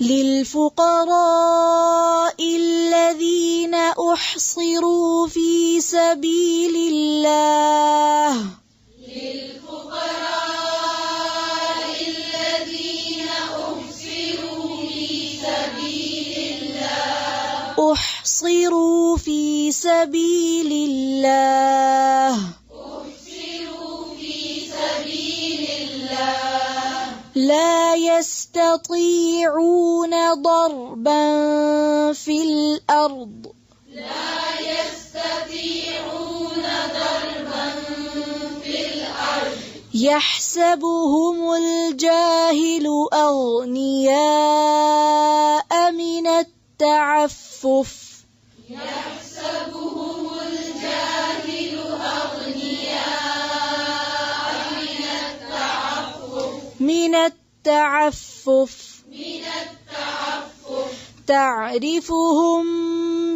للفقراء الذين احصروا في سبيل الله احصروا في سبيل الله لا يستطيعون ضربا في الأرض يحسبهم الجاهل أغنياء من التعفف من التعفف تعرفهم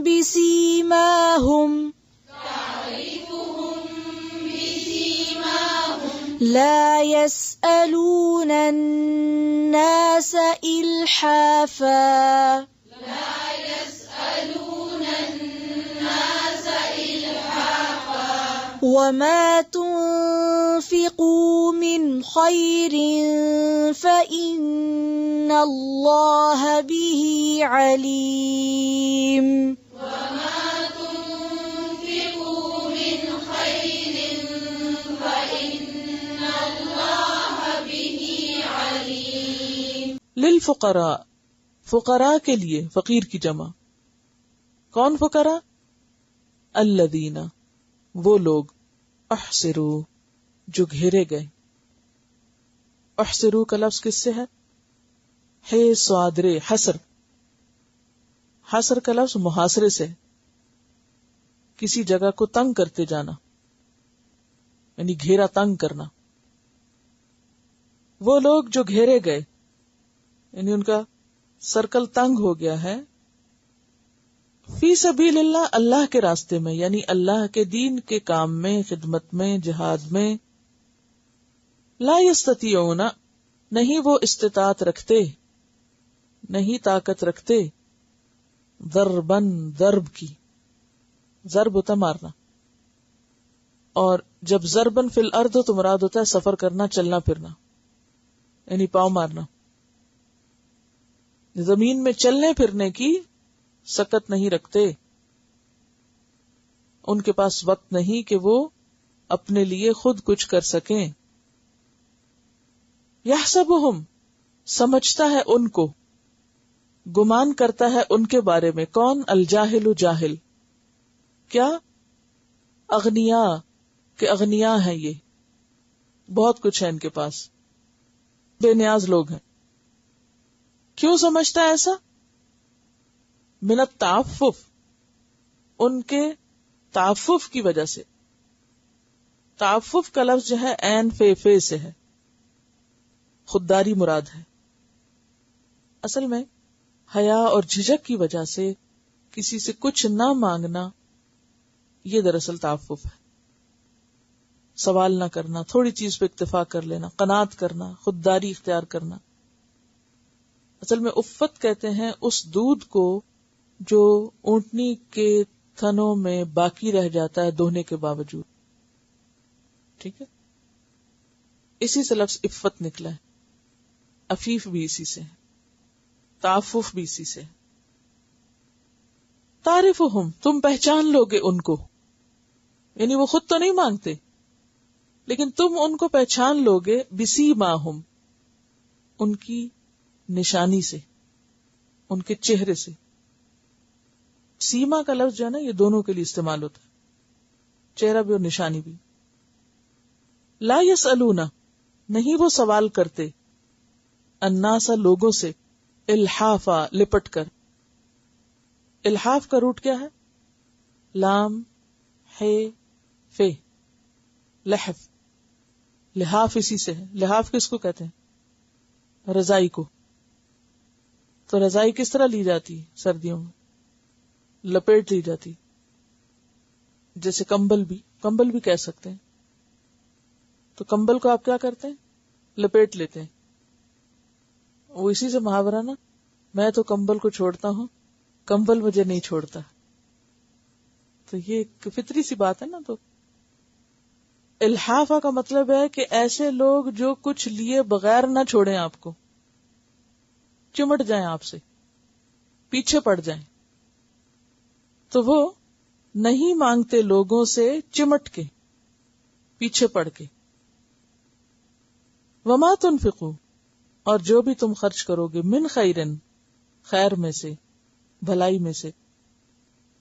بسيماهم لا يسألون الناس إلحافا وما تنفقوا من خير فإن الله به عليم للفقراء، فقراء کے لیے، فقیر کی جمع. کون فقراء؟ الذین، وہ لوگ، احصروا، جو گھیرے گئے. احصروا کا لفظ کس سے ہے؟ ہے صادر، حصر. حصر کا لفظ محاصرے سے، کسی جگہ کو تنگ کرتے جانا، یعنی گھیرا تنگ کرنا. وہ لوگ جو گھیرے گئے، یعنی ان کا سرکل تنگ ہو گیا ہے. فی سبیل اللہ، اللہ کے راستے میں، یعنی اللہ کے دین کے کام میں، خدمت میں، جہاد میں. لا یستطیعون، نہیں وہ استطاعت رکھتے، نہیں طاقت رکھتے. ضربن، ضرب کی، ضرب ہوتا مارنا. اور جب ضربن فی الارض تو مراد ہوتا ہے سفر کرنا، چلنا پھرنا، یعنی پاؤں مارنا. زمین میں چلنے پھرنے کی سکت نہیں رکھتے. ان کے پاس وقت نہیں کہ وہ اپنے لیے خود کچھ کر سکیں. یحسبہم، سمجھتا ہے ان کو، گمان کرتا ہے ان کے بارے میں. کون؟ الجاہل، جاہل. کیا؟ اغنیاء، کہ اغنیاء ہیں یہ، بہت کچھ ہے ان کے پاس، بے نیاز لوگ ہیں. کیوں سمجھتا ہے ایسا؟ من التعفف، ان کے تعفف کی وجہ سے. تعفف کا لفظ جو ہے عین فے سے ہے، خودداری مراد ہے. اصل میں حیا اور جھجک کی وجہ سے کسی سے کچھ نہ مانگنا، یہ دراصل تعفف ہے. سوال نہ کرنا، تھوڑی چیز پہ اکتفا کر لینا، قناعت کرنا، خودداری اختیار کرنا. اصل میں عفت کہتے ہیں اس دودھ کو جو اونٹنی کے تھنوں میں باقی رہ جاتا ہے دہنے کے باوجود. ٹھیک ہے، اسی سے لفظ عفت نکلا ہے. عفیف بھی اسی سے ہے، تعفف بھی اسی سے ہے. تعرفہم، تم پہچان لوگے ان کو، یعنی وہ خود تو نہیں مانگتے لیکن تم ان کو پہچان لوگے. بسیماہم، ان کی نشانی سے، ان کے چہرے سے. سیما کا لفظ جو ہے نا، یہ دونوں کے لیے استعمال ہوتا ہے، چہرہ بھی اور نشانی بھی. لا یسألون، نہیں وہ سوال کرتے، الناس، لوگوں سے، الحافا، لپٹ کر. الحاف کا روٹ کیا ہے؟ لام ہے فے، لحف. لحاف اسی سے ہے. لحاف کس کو کہتے ہیں؟ رضائی کو. تو رضائی کس طرح لی جاتی ہے؟ سردیوں میں لپیٹ لی جاتی، جیسے کمبل بھی کہہ سکتے ہیں. تو کمبل کو آپ کیا کرتے ہیں؟ لپیٹ لیتے ہیں. وہ اسی سے محاورہ نا، میں تو کمبل کو چھوڑتا ہوں، کمبل مجھے نہیں چھوڑتا. تو یہ ایک فطری سی بات ہے نا. تو الحافہ کا مطلب ہے کہ ایسے لوگ جو کچھ لیے بغیر نہ چھوڑیں آپ کو، چمٹ جائیں آپ سے، پیچھے پڑ جائیں. تو وہ نہیں مانگتے لوگوں سے چمٹ کے، پیچھے پڑ کے. وما تنفقوا، اور جو بھی تم خرچ کرو گے، من خیرن، خیر میں سے، بھلائی میں سے،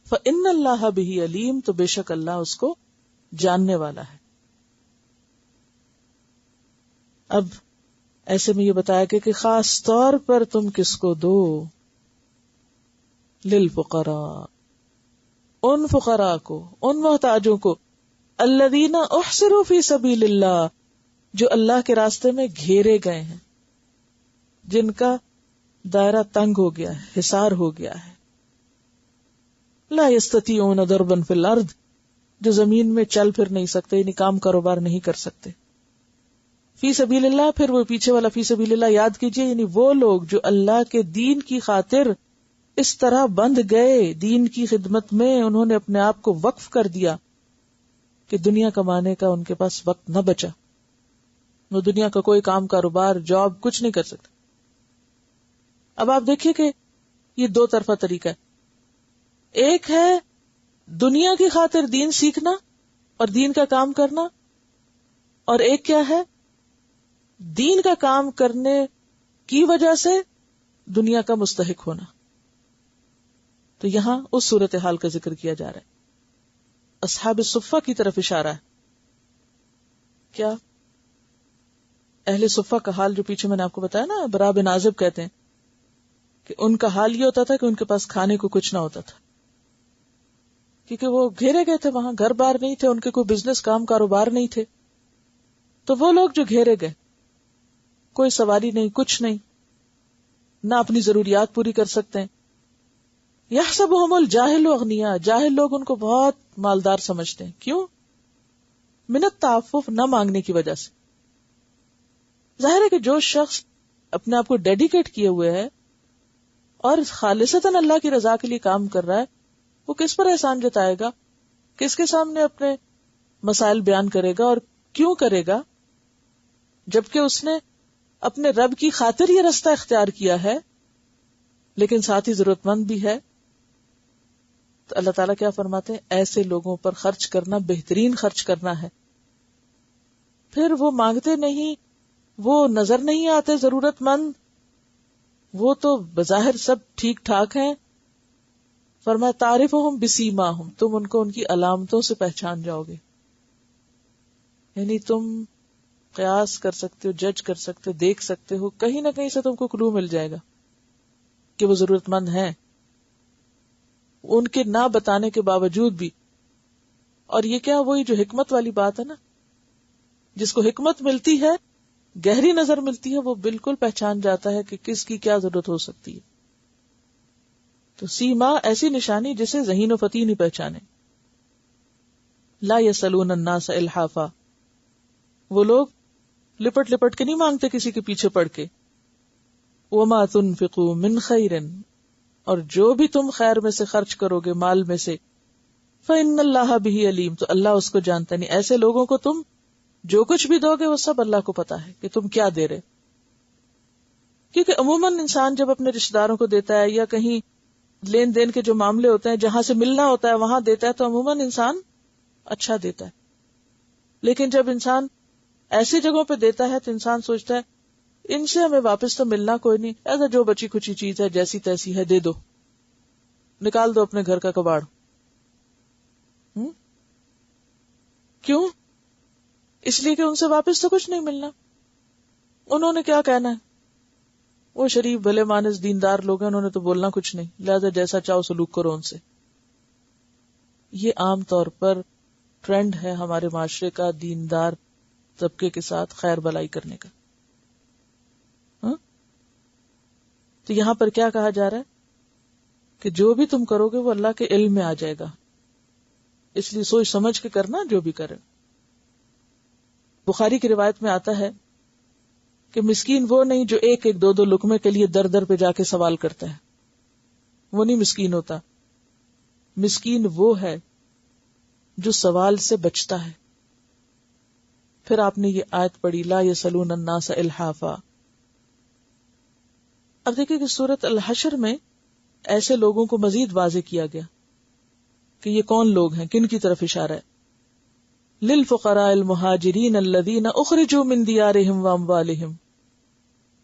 فإن اللہ بہ علیم، تو بے شک اللہ اس کو جاننے والا ہے. اب ایسے میں یہ بتایا گیا کہ خاص طور پر تم کس کو دو، للفقراء، ان فقراء کو، ان محتاجوں کو، الذین احصروا فی سبیل اللہ، جو اللہ کے راستے میں گھیرے گئے ہیں، جن کا دائرہ تنگ ہو گیا ہے، حصار ہو گیا ہے. لا یستطیعون ضربا فی الارض، جو زمین میں چل پھر نہیں سکتے، یعنی کام کاروبار نہیں کر سکتے. فی سبیل اللہ، پھر وہ پیچھے والا فی سبیل اللہ یاد کیجئے، یعنی وہ لوگ جو اللہ کے دین کی خاطر اس طرح بندھ گئے، دین کی خدمت میں انہوں نے اپنے آپ کو وقف کر دیا کہ دنیا کمانے کا ان کے پاس وقت نہ بچا، وہ دنیا کا کوئی کام کاروبار جاب کچھ نہیں کر سکتا. اب آپ دیکھیے کہ یہ دو طرفہ طریقہ ہے. ایک ہے دنیا کی خاطر دین سیکھنا اور دین کا کام کرنا، اور ایک کیا ہے دین کا کام کرنے کی وجہ سے دنیا کا مستحق ہونا. تو یہاں اس صورتحال کا ذکر کیا جا رہا ہے. اصحاب الصفہ کی طرف اشارہ ہے. کیا اہل صفہ کا حال جو پیچھے میں نے آپ کو بتایا نا، برا بن عازب کہتے ہیں کہ ان کا حال یہ ہوتا تھا کہ ان کے پاس کھانے کو کچھ نہ ہوتا تھا، کیونکہ وہ گھیرے گئے تھے، وہاں گھر بار نہیں تھے، ان کے کوئی بزنس کام کاروبار نہیں تھے. تو وہ لوگ جو گھیرے گئے، کوئی سواری نہیں، کچھ نہیں، نہ اپنی ضروریات پوری کر سکتے ہیں. یحسبهم الجاہل اغنیاء، جاہل لوگ ان کو بہت مالدار سمجھتے ہیں. کیوں؟ من التعفف، نہ مانگنے کی وجہ سے. ظاہر ہے کہ جو شخص اپنے آپ کو ڈیڈیکیٹ کیے ہوئے ہے اور خالصتاً اللہ کی رضا کے لیے کام کر رہا ہے، وہ کس پر احسان جتائے گا، کس کے سامنے اپنے مسائل بیان کرے گا، اور کیوں کرے گا، جبکہ اس نے اپنے رب کی خاطر یہ رستہ اختیار کیا ہے، لیکن ساتھ ہی ضرورت مند بھی ہے. تو اللہ تعالیٰ کیا فرماتے ہیں؟ ایسے لوگوں پر خرچ کرنا بہترین خرچ کرنا ہے. پھر وہ مانگتے نہیں، وہ نظر نہیں آتے ضرورت مند، وہ تو بظاہر سب ٹھیک ٹھاک ہیں. فرمایا تعرفہم بسیماہم، تم ان کو ان کی علامتوں سے پہچان جاؤ گے. یعنی تم قیاس کر سکتے ہو، جج کر سکتے ہو، دیکھ سکتے ہو، کہیں نہ کہیں سے تم کو کلو مل جائے گا کہ وہ ضرورت مند ہیں، ان کے نہ بتانے کے باوجود بھی. اور یہ کیا وہی جو حکمت والی بات ہے نا، جس کو حکمت ملتی ہے، گہری نظر ملتی ہے، وہ بالکل پہچان جاتا ہے کہ کس کی کیا ضرورت ہو سکتی ہے. تو سیما ایسی نشانی جسے ذہین و فطین ہی پہچانے. لا یسألون الناس الحافا، وہ لوگ لپٹ لپٹ کے نہیں مانگتے کسی کے پیچھے پڑ کے. وما تنفقوا من خیر، اور جو بھی تم خیر میں سے خرچ کرو گے، مال میں سے، فإن اللہ بہ علیم، تو اللہ اس کو جانتا. نہیں ایسے لوگوں کو تم جو کچھ بھی دو گے وہ سب اللہ کو پتا ہے کہ تم کیا دے رہے. کیونکہ عموماً انسان جب اپنے رشتہ داروں کو دیتا ہے یا کہیں لین دین کے جو معاملے ہوتے ہیں جہاں سے ملنا ہوتا ہے وہاں دیتا ہے تو عموماً انسان اچھا دیتا ہے. لیکن جب انسان ایسی جگہوں پہ دیتا ہے تو انسان سوچتا ہے ان سے ہمیں واپس تو ملنا کوئی نہیں، ایسا جو بچی کچی چیز ہے جیسی تیسی ہے دے دو، نکال دو اپنے گھر کا کباڑ. کیوں؟ اس لیے کہ ان سے واپس تو کچھ نہیں ملنا. انہوں نے کیا کہنا ہے؟ وہ شریف بھلے مانس دیندار لوگ ہیں، انہوں نے تو بولنا کچھ نہیں، لہذا جیسا چاہو سلوک کرو ان سے. یہ عام طور پر ٹرینڈ ہے ہمارے معاشرے کا، دیندار طبقے کے ساتھ خیر بلائی کرنے کا. تو یہاں پر کیا کہا جا رہا ہے کہ جو بھی تم کرو گے وہ اللہ کے علم میں آ جائے گا، اس لیے سوچ سمجھ کے کرنا جو بھی کرے. بخاری کی روایت میں آتا ہے کہ مسکین وہ نہیں جو ایک ایک دو دو لقمے کے لیے در در پہ جا کے سوال کرتا ہے، وہ نہیں مسکین ہوتا. مسکین وہ ہے جو سوال سے بچتا ہے. پھر آپ نے یہ آیت پڑھی لا یسألون الناس الحافا. اب دیکھیں کہ سورۃ الحشر میں ایسے لوگوں کو مزید واضح کیا گیا کہ یہ کون لوگ ہیں، کن کی طرف اشارہ ہے. للفقراء المہاجرین الذین اخرجوا من دیارہم واموالہم،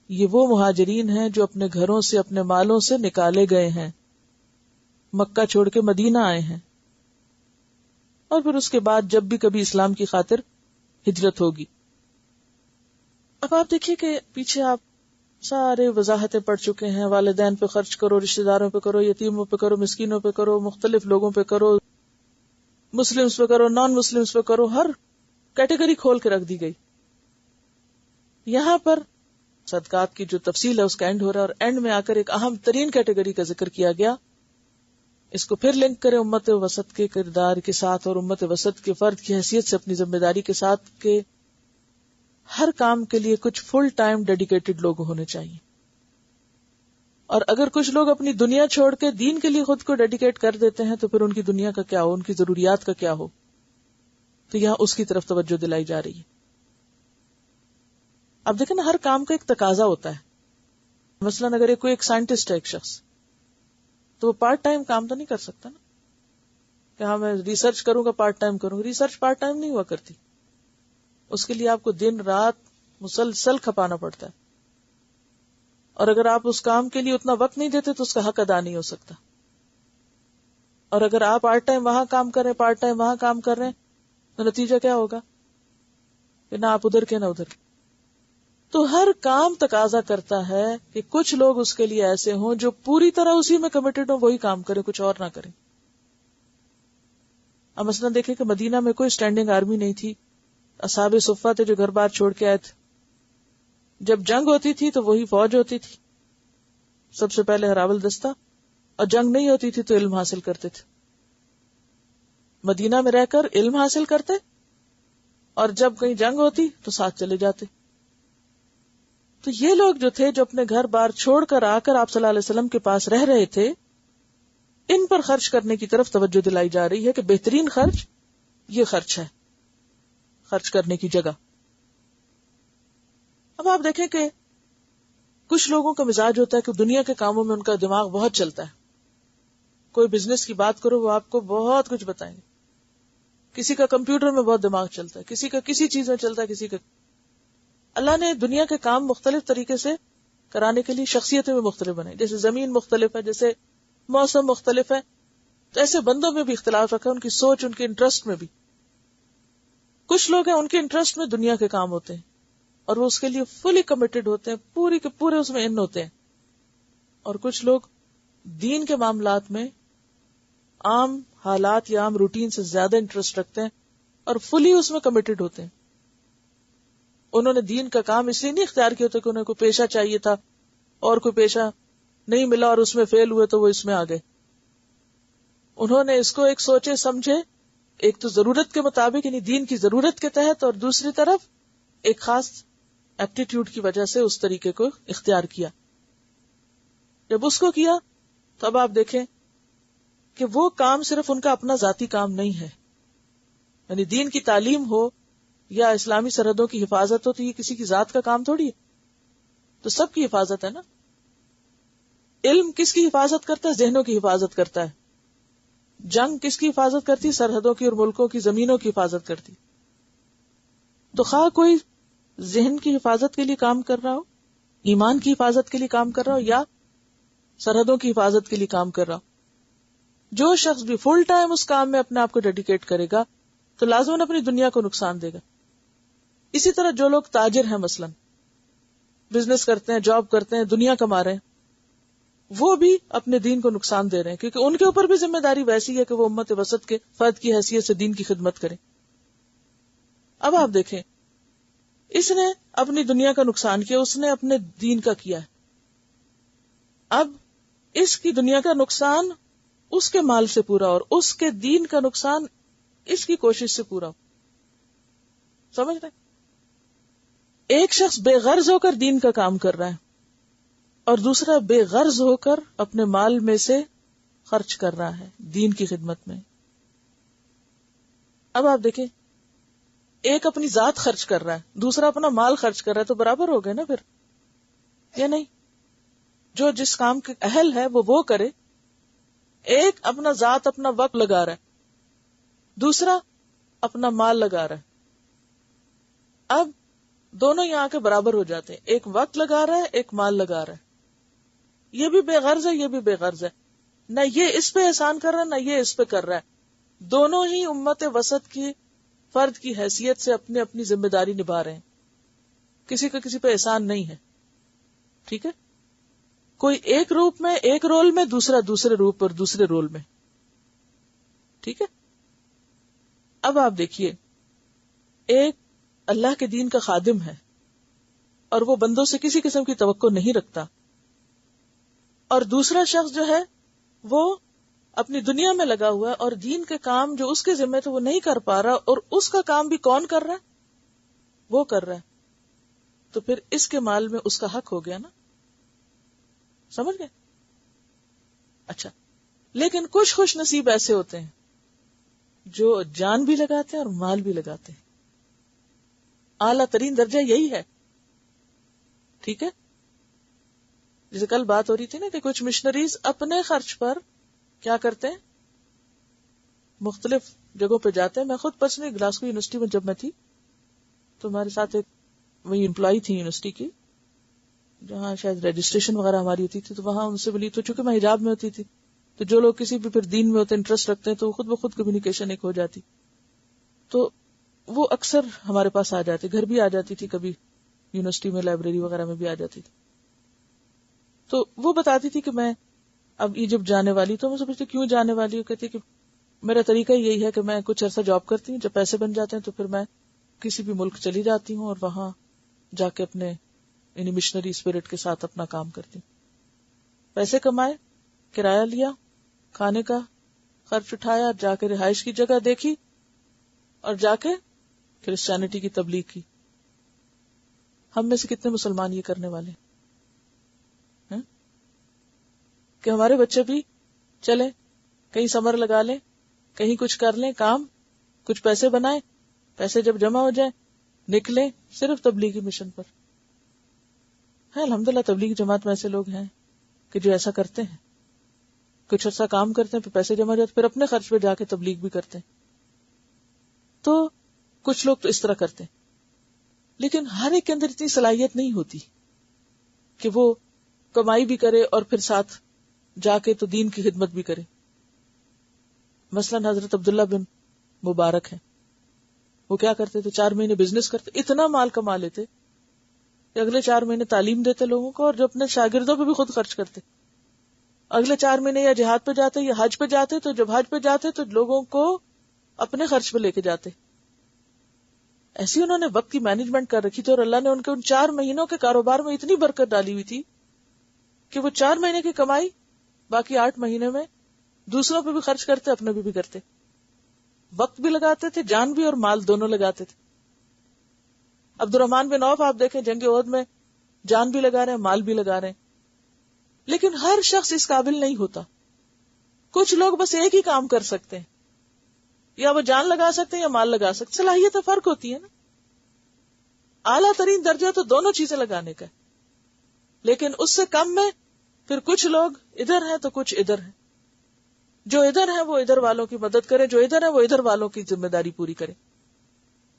یہ وہ مہاجرین ہیں جو اپنے گھروں سے اپنے مالوں سے نکالے گئے ہیں، مکہ چھوڑ کے مدینہ آئے ہیں، اور پھر اس کے بعد جب بھی کبھی اسلام کی خاطر ہجرت ہوگی. اب آپ دیکھیے کہ پیچھے آپ سارے وضاحتیں پڑھ چکے ہیں، والدین پہ خرچ کرو، رشتہ داروں پہ کرو، یتیموں پہ کرو، مسکینوں پہ کرو، مختلف لوگوں پہ کرو، مسلمز پہ کرو، نان مسلمز پہ کرو، ہر کیٹیگری کھول کے رکھ دی گئی. یہاں پر صدقات کی جو تفصیل ہے اس کا اینڈ ہو رہا ہے، اور اینڈ میں آ کر ایک اہم ترین کیٹیگری کا ذکر کیا گیا. اس کو پھر لنک کریں امت وسط کے کردار کے ساتھ اور امت وسط کے فرد کی حیثیت سے اپنی ذمہ داری کے ساتھ کہ ہر کام کے لیے کچھ فل ٹائم ڈیڈیکیٹڈ لوگ ہونے چاہیے. اور اگر کچھ لوگ اپنی دنیا چھوڑ کے دین کے لیے خود کو ڈیڈیکیٹ کر دیتے ہیں تو پھر ان کی دنیا کا کیا ہو، ان کی ضروریات کا کیا ہو. تو یہاں اس کی طرف توجہ دلائی جا رہی ہے. اب دیکھیں نا، ہر کام کا ایک تقاضا ہوتا ہے. مثلاً اگر کوئی ایک سائنٹسٹ ہے ایک شخص، تو وہ پارٹ ٹائم کام تو نہیں کر سکتا نا کہ ہاں میں ریسرچ کروں گا پارٹ ٹائم کروں گا. ریسرچ پارٹ ٹائم نہیں ہوا کرتی، اس کے لیے آپ کو دن رات مسلسل کھپانا پڑتا ہے، اور اگر آپ اس کام کے لیے اتنا وقت نہیں دیتے تو اس کا حق ادا نہیں ہو سکتا. اور اگر آپ پارٹ ٹائم وہاں کام کر رہے ہیں، پارٹ ٹائم وہاں کام کر رہے ہیں، تو نتیجہ کیا ہوگا کہ نہ آپ ادھر کے نہ ادھر کے. تو ہر کام تقاضا کرتا ہے کہ کچھ لوگ اس کے لیے ایسے ہوں جو پوری طرح اسی میں کمیٹڈ ہوں، وہی کام کریں، کچھ اور نہ کریں. اب مثلا دیکھیں کہ مدینہ میں کوئی اسٹینڈنگ آرمی نہیں تھی. اصحاب صفہ تھے جو گھر بار چھوڑ کے آئے تھے. جب جنگ ہوتی تھی تو وہی فوج ہوتی تھی، سب سے پہلے ہراول دستہ، اور جنگ نہیں ہوتی تھی تو علم حاصل کرتے تھے. مدینہ میں رہ کر علم حاصل کرتے، اور جب کہیں جنگ ہوتی تو ساتھ چلے جاتے. تو یہ لوگ جو تھے جو اپنے گھر بار چھوڑ کر آ کر آپ صلی اللہ علیہ وسلم کے پاس رہ رہے تھے، ان پر خرچ کرنے کی طرف توجہ دلائی جا رہی ہے کہ بہترین خرچ یہ خرچ ہے، خرچ کرنے کی جگہ. اب آپ دیکھیں کہ کچھ لوگوں کا مزاج ہوتا ہے کہ دنیا کے کاموں میں ان کا دماغ بہت چلتا ہے. کوئی بزنس کی بات کرو وہ آپ کو بہت کچھ بتائیں گے. کسی کا کمپیوٹر میں بہت دماغ چلتا ہے، کسی کا کسی چیز میں چلتا ہے، کسی کا. اللہ نے دنیا کے کام مختلف طریقے سے کرانے کے لیے شخصیتیں بھی مختلف بنائی. جیسے زمین مختلف ہے، جیسے موسم مختلف ہے، تو ایسے بندوں میں بھی اختلاف رکھا، ان کی سوچ، ان کے انٹرسٹ میں بھی. کچھ لوگ ہیں ان کے انٹرسٹ میں دنیا کے کام ہوتے ہیں اور وہ اس کے لیے فلی کمیٹڈ ہوتے ہیں، پوری کے پورے اس میں ان ہوتے ہیں. اور کچھ لوگ دین کے معاملات میں عام حالات یا عام روٹین سے زیادہ انٹرسٹ رکھتے ہیں اور فلی اس میں کمیٹڈ ہوتے ہیں. انہوں نے دین کا کام اس لیے نہیں اختیار کیا ہوتا کہ انہیں کوئی پیشہ چاہیے تھا اور کوئی پیشہ نہیں ملا اور اس میں فیل ہوئے تو وہ اس میں آ گئے. انہوں نے اس کو ایک سوچے سمجھے، ایک تو ضرورت کے مطابق یعنی دین کی ضرورت کے تحت، اور دوسری طرف ایک خاص ایپٹیٹیوڈ کی وجہ سے اس طریقے کو اختیار کیا. جب اس کو کیا تو اب آپ دیکھیں کہ وہ کام صرف ان کا اپنا ذاتی کام نہیں ہے. یعنی دین کی تعلیم ہو یا اسلامی سرحدوں کی حفاظت ہو تو یہ کسی کی ذات کا کام تھوڑی ہے، تو سب کی حفاظت ہے نا. علم کس کی حفاظت کرتا ہے؟ ذہنوں کی حفاظت کرتا ہے. جنگ کس کی حفاظت کرتی ہے؟ سرحدوں کی اور ملکوں کی زمینوں کی حفاظت کرتی. تو خواہ کوئی ذہن کی حفاظت کے لیے کام کر رہا ہو، ایمان کی حفاظت کے لیے کام کر رہا ہو، یا سرحدوں کی حفاظت کے لیے کام کر رہا ہو، جو شخص بھی فل ٹائم اس کام میں اپنے آپ کو ڈیڈیکیٹ کرے گا تو لازماً اپنی دنیا کو نقصان دے گا. اسی طرح جو لوگ تاجر ہیں، مثلا بزنس کرتے ہیں، جاب کرتے ہیں، دنیا کما رہے ہیں، وہ بھی اپنے دین کو نقصان دے رہے ہیں، کیونکہ ان کے اوپر بھی ذمہ داری ویسی ہے کہ وہ امت وسط کے فرد کی حیثیت سے دین کی خدمت کریں. اب آپ دیکھیں، اس نے اپنی دنیا کا نقصان کیا، اس نے اپنے دین کا کیا ہے. اب اس کی دنیا کا نقصان اس کے مال سے پورا اور اس کے دین کا نقصان اس کی کوشش سے پورا. سمجھ رہے؟ ایک شخص بے غرض ہو کر دین کا کام کر رہا ہے اور دوسرا بے غرض ہو کر اپنے مال میں سے خرچ کر رہا ہے دین کی خدمت میں. اب آپ دیکھیں، ایک اپنی ذات خرچ کر رہا ہے، دوسرا اپنا مال خرچ کر رہا ہے، تو برابر ہو گئے نا پھر، یا نہیں؟ جو جس کام کے اہل ہے وہ کرے. ایک اپنا ذات اپنا وقت لگا رہا ہے، دوسرا اپنا مال لگا رہا ہے. اب دونوں یہاں کے برابر ہو جاتے ہیں، ایک وقت لگا رہا ہے، ایک مال لگا رہا ہے. یہ بھی بے غرض ہے، یہ بھی بے غرض ہے، نہ یہ اس پہ احسان کر رہا ہے نہ یہ اس پہ کر رہا ہے. دونوں ہی امت وسط کی فرد کی حیثیت سے اپنی اپنی ذمہ داری نبھا رہے ہیں، کسی کا کسی پہ احسان نہیں ہے. ٹھیک ہے، کوئی ایک روپ میں ایک رول میں، دوسرا دوسرے روپ اور دوسرے رول میں. ٹھیک ہے. اب آپ دیکھیے، ایک اللہ کے دین کا خادم ہے اور وہ بندوں سے کسی قسم کی توقع نہیں رکھتا، اور دوسرا شخص جو ہے وہ اپنی دنیا میں لگا ہوا ہے اور دین کے کام جو اس کے ذمہ تھے وہ نہیں کر پا رہا، اور اس کا کام بھی کون کر رہا ہے؟ وہ کر رہا ہے. تو پھر اس کے مال میں اس کا حق ہو گیا نا. سمجھ گئے؟ اچھا، لیکن کچھ خوش نصیب ایسے ہوتے ہیں جو جان بھی لگاتے ہیں اور مال بھی لگاتے ہیں. اعلیٰ ترین درجہ یہی ہے. ٹھیک ہے، جیسے کل بات ہو رہی تھی نا کہ کچھ مشنریز اپنے خرچ پر کیا کرتے ہیں، مختلف جگہوں پہ جاتے ہیں. میں خود پرسنلی گلاسگو یونیورسٹی میں جب میں تھی تو ہمارے ساتھ ایک وہی امپلائی تھی یونیورسٹی کی، جہاں شاید رجسٹریشن وغیرہ ہماری ہوتی تھی، تو وہاں ان سے ملی. تو چونکہ میں حجاب میں ہوتی تھی تو جو لوگ کسی بھی پھر دین میں ہوتے انٹرسٹ رکھتے ہیں تو خود بخود کمیونیکیشن ایک ہو جاتی. تو وہ اکثر ہمارے پاس آ جاتی، گھر بھی آ جاتی تھی، کبھی یونیورسٹی میں لائبریری وغیرہ میں بھی آ جاتی تھی. تو وہ بتاتی تھی کہ میں اب ایجپٹ جانے والی. تو میں سمجھتی کیوں جانے والی ہوں؟ کہتی کہ میرا طریقہ یہی ہے کہ میں کچھ عرصہ جاب کرتی ہوں، جب پیسے بن جاتے ہیں تو پھر میں کسی بھی ملک چلی جاتی ہوں اور وہاں جا کے اپنے یعنی مشنری اسپرٹ کے ساتھ اپنا کام کرتی ہوں. پیسے کمائے، کرایہ لیا، کھانے کا خرچ اٹھایا، جا کے رہائش کی جگہ دیکھی اور جا کے کرسچینٹی کی تبلیغ کی. ہم میں سے کتنے مسلمان یہ کرنے والے ہیں کہ ہمارے بچے بھی چلیں کہیں سمر لگا لیں، کہیں کچھ کر لیں کام، کچھ پیسے بنائیں، پیسے جب جمع ہو جائیں نکلیں صرف تبلیغی مشن پر. ہے الحمدللہ تبلیغی جماعت میں ایسے لوگ ہیں کہ جو ایسا کرتے ہیں، کچھ عرصہ کام کرتے ہیں، پھر پیسے جمع ہو جاتے، پھر اپنے خرچ پہ جا کے تبلیغ بھی کرتے ہیں. تو کچھ لوگ تو اس طرح کرتے ہیں، لیکن ہر ایک کے اندر اتنی صلاحیت نہیں ہوتی کہ وہ کمائی بھی کرے اور پھر ساتھ جا کے تو دین کی خدمت بھی کرے. مثلا حضرت عبداللہ بن مبارک ہیں، وہ کیا کرتے تھے، 4 مہینے بزنس کرتے، اتنا مال کما لیتے کہ اگلے 4 مہینے تعلیم دیتے لوگوں کو، اور جو اپنے شاگردوں پہ بھی خود خرچ کرتے. اگلے 4 مہینے یا جہاد پہ جاتے یا حج پہ جاتے، تو جب حج پہ جاتے تو لوگوں کو اپنے خرچ پہ لے کے جاتے. ایسی انہوں نے وقت کی مینجمنٹ کر رکھی تھی، اور اللہ نے ان کے ان 4 مہینوں کے کاروبار میں اتنی برکت ڈالی ہوئی تھی کہ وہ 4 مہینے کی کمائی باقی 8 مہینے میں دوسروں پہ بھی خرچ کرتے، اپنے بھی کرتے. وقت بھی لگاتے تھے، جان بھی اور مال دونوں لگاتے تھے. عبد الرحمن بن عوف آپ دیکھیں جنگ احد میں جان بھی لگا رہے ہیں، مال بھی لگا رہے ہیں. لیکن ہر شخص اس قابل نہیں ہوتا. کچھ لوگ بس ایک ہی کام کر سکتے ہیں، یا وہ جان لگا سکتے ہیں یا مال لگا سکتے. صلاحیت فرق ہوتی ہے نا. اعلیٰ ترین درجہ تو دونوں چیزیں لگانے کا ہے، لیکن اس سے کم میں پھر کچھ لوگ ادھر ہیں تو کچھ ادھر ہیں. جو ادھر ہیں وہ ادھر والوں کی مدد کرے، جو ادھر ہے وہ ادھر والوں کی ذمہ داری پوری کرے.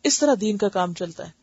اس طرح دین کا کام چلتا ہے.